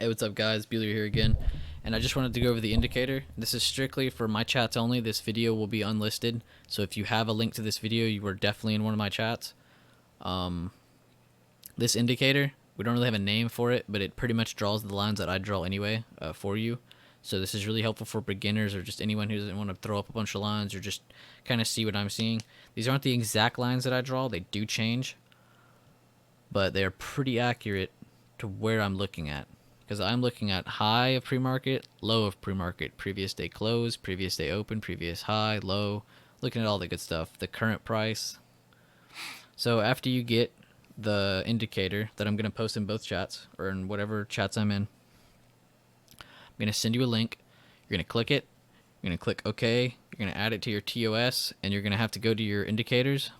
Hey, what's up, guys? Bueller here again, and I just wanted to go over the indicator. This is strictly for my chats only. This video will be unlisted, so if you have a link to this video, you are definitely in one of my chats. This indicator, we don't really have a name for it, but it pretty much draws the lines that I draw anyway for you. So this is really helpful for beginners or just anyone who doesn't want to throw up a bunch of lines or just kind of see what I'm seeing. These aren't the exact lines that I draw. They do change, but they're pretty accurate to where I'm looking at. Because I'm looking at high of pre-market, low of pre-market, previous day close, previous day open, previous high, low, looking at all the good stuff, the current price. So after you get the indicator that I'm going to post in both chats, or in whatever chats I'm in, I'm going to send you a link. You're going to click it. You're going to click OK. You're going to add it to your TOS, and you're going to have to go to your indicators,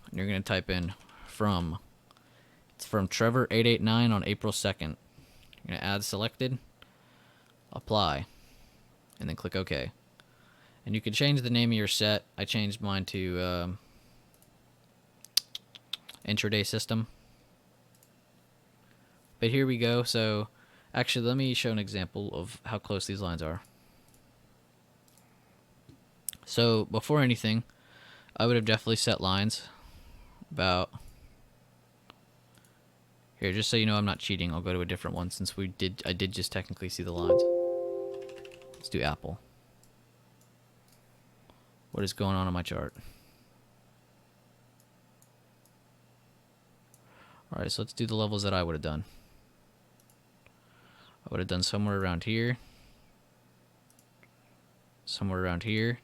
and you're going to type in from. It's from Trevor889 on April 2nd. You're going to add selected, apply, and then click OK. And you can change the name of your set. I changed mine to intraday system. But here we go. So actually, let me show an example of how close these lines are. So before anything, I would have definitely set lines about here, just so you know I'm not cheating. I'll go to a different one since I did just technically see the lines. Let's do Apple. What is going on my chart? Alright, so let's do the levels that I would have done. I would have done somewhere around here. Somewhere around here.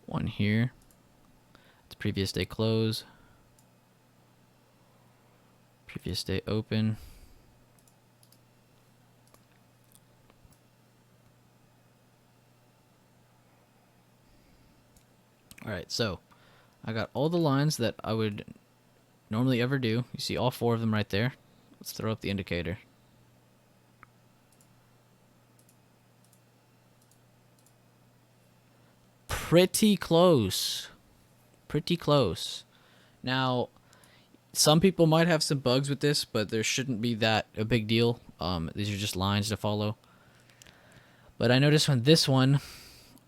One here. It's previous day close. Previous day open. Alright, so I got all the lines that I would normally ever do. You see all four of them right there. Let's throw up the indicator. Pretty close. Pretty close. Now, some people might have some bugs with this, but there shouldn't be that a big deal. These are just lines to follow. But I noticed when this one,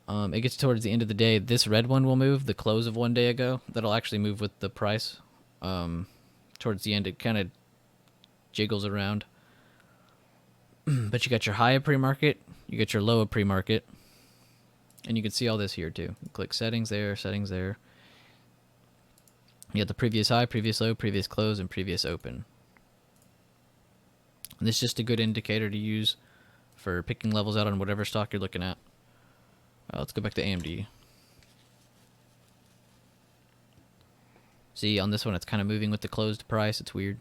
it gets towards the end of the day, this red one will move, the close of one day ago. That'll actually move with the price. Towards the end, it kind of jiggles around. But you got your high of pre-market, you get your low of pre-market. And you can see all this here too. Click settings there, settings there. You got the previous high, previous low, previous close, and previous open. And this is just a good indicator to use for picking levels out on whatever stock you're looking at. Let's go back to AMD. See, on this one, it's kind of moving with the closed price. It's weird.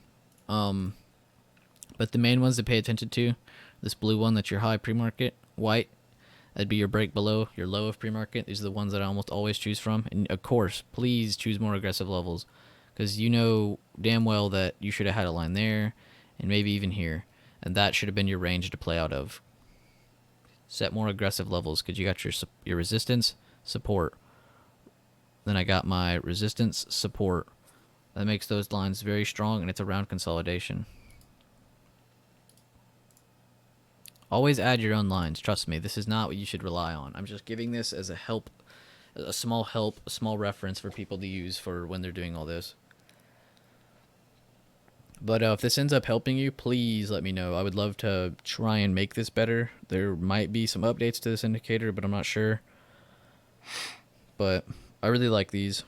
But the main ones to pay attention to, this blue one, that's your high pre-market, white, that'd be your break below, your low of pre-market. These are the ones that I almost always choose from. And of course, please choose more aggressive levels, because you know damn well that you should have had a line there and maybe even here. And that should have been your range to play out of. Set more aggressive levels, because you got your resistance, support. Then I got my resistance, support. That makes those lines very strong, and it's a round consolidation. Always add your own lines. Trust me, this is not what you should rely on. I'm just giving this as a help, a small reference for people to use for when they're doing all this. But if this ends up helping you, please let me know. I would love to try and make this better. There might be some updates to this indicator, but I'm not sure. But I really like these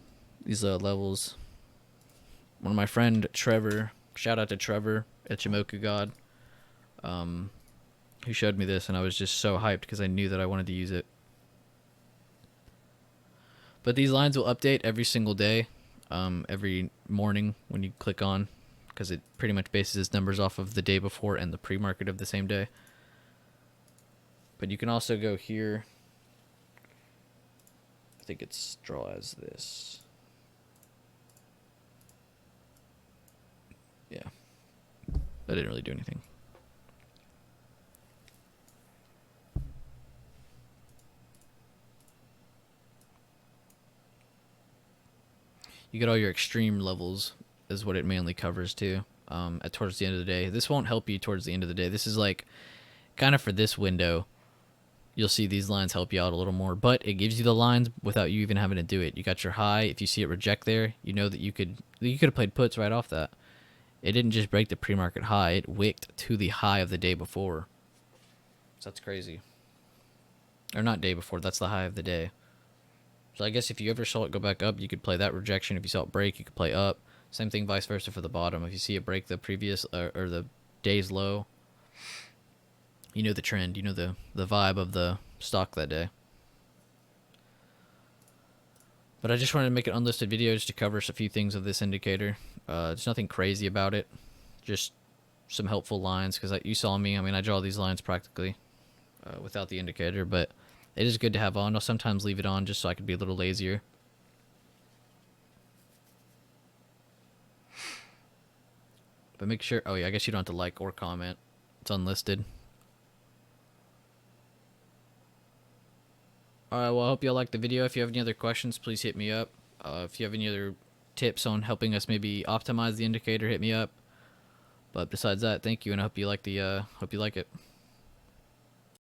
levels. One of my friend Trevor, shout out to Trevor at Shimoku God, who showed me this, and I was just so hyped because I knew that I wanted to use it. But these lines will update every single day, every morning when you click on, because it pretty much bases its numbers off of the day before and the pre-market of the same day. But you can also go here. I think it's draw as this. Yeah. That didn't really do anything. You get all your extreme levels is what it mainly covers too. At towards the end of the day, this won't help you towards the end of the day. This is like kind of for this window. You'll see these lines help you out a little more, but it gives you the lines without you even having to do it. You got your high. If you see it reject there, you know that you could have played puts right off that. It didn't just break the pre-market high; it wicked to the high of the day before. So that's crazy. Or not day before. That's the high of the day. So I guess if you ever saw it go back up, you could play that rejection. If you saw it break, you could play up. Same thing, vice versa for the bottom. If you see it break the previous or the day's low, you know the trend. You know the vibe of the stock that day. But I just wanted to make an unlisted video just to cover a few things of this indicator. There's nothing crazy about it. Just some helpful lines because you saw me. I mean, I draw these lines practically without the indicator, but it is good to have on. I'll sometimes leave it on just so I could be a little lazier. But make sure, oh yeah, I guess you don't have to like or comment. It's unlisted. Alright, well I hope y'all liked the video. If you have any other questions, please hit me up. If you have any other tips on helping us maybe optimize the indicator, hit me up. But besides that, thank you, and I hope you like it.